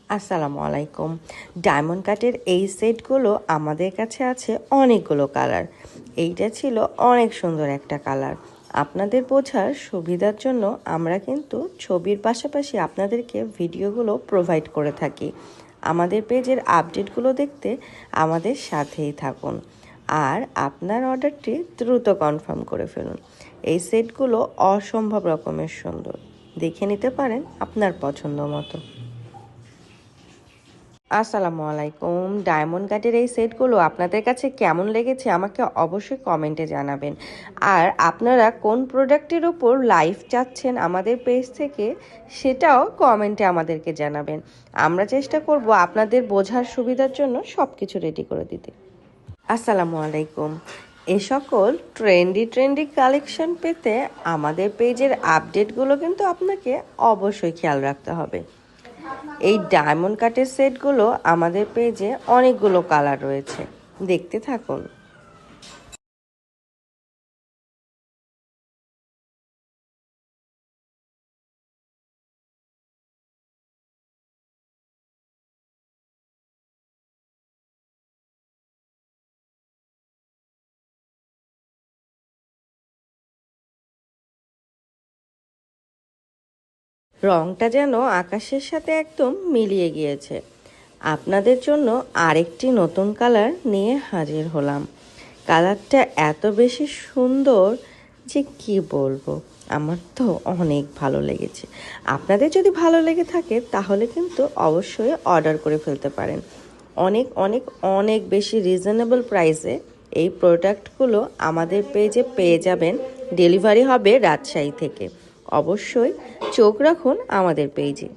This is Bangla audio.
আসসালামু আলাইকুম। ডায়মন্ড কাটের এই সেটগুলো আমাদের কাছে আছে অনেকগুলো কালার। এইটা ছিল অনেক সুন্দর একটা কালার। আপনাদের বোঝার সুবিধার জন্য আমরা কিন্তু ছবির পাশাপাশি আপনাদেরকে ভিডিওগুলো প্রোভাইড করে থাকি। আমাদের পেজের আপডেটগুলো দেখতে আমাদের সাথেই থাকুন আর আপনার অর্ডারটি দ্রুত কনফার্ম করে ফেলুন। এই সেটগুলো অসম্ভব রকমের সুন্দর, দেখে নিতে পারেন আপনার পছন্দ মতো। আসসালামু আলাইকুম। ডায়মন্ড কাটের এই সেটগুলো আপনাদের কাছে কেমন লেগেছে আমাকে অবশ্যই কমেন্টে জানাবেন। আর আপনারা কোন প্রোডাক্টের ওপর লাইভ চাচ্ছেন আমাদের পেজ থেকে সেটাও কমেন্টে আমাদেরকে জানাবেন। আমরা চেষ্টা করব আপনাদের বোঝার সুবিধার জন্য সব কিছু রেডি করে দিতে। আসসালামু আলাইকুম। এ সকল ট্রেন্ডি কালেকশন পেতে আমাদের পেজের আপডেটগুলো কিন্তু আপনাকে অবশ্যই খেয়াল রাখতে হবে। এই ডায়মন্ড কাটের সেটগুলো আমাদের পেজে অনেকগুলো কালার রয়েছে, দেখতে থাকুন। রংটা যেন আকাশের সাথে একদম মিলিয়ে গিয়েছে। আপনাদের জন্য আরেকটি নতুন কালার নিয়ে হাজির হলাম। কালারটা এত বেশি সুন্দর যে কি বলবো, আমার তো অনেক ভালো লেগেছে। আপনাদের যদি ভালো লেগে থাকে তাহলে কিন্তু অবশ্যই অর্ডার করে ফেলতে পারেন। অনেক অনেক অনেক বেশি রিজনেবল প্রাইসে এই প্রোডাক্টগুলো আমাদের পেজে পেয়ে যাবেন। ডেলিভারি হবে রাজশাহী থেকে। অবশ্যই চোখ রাখুন আমাদের পেজে।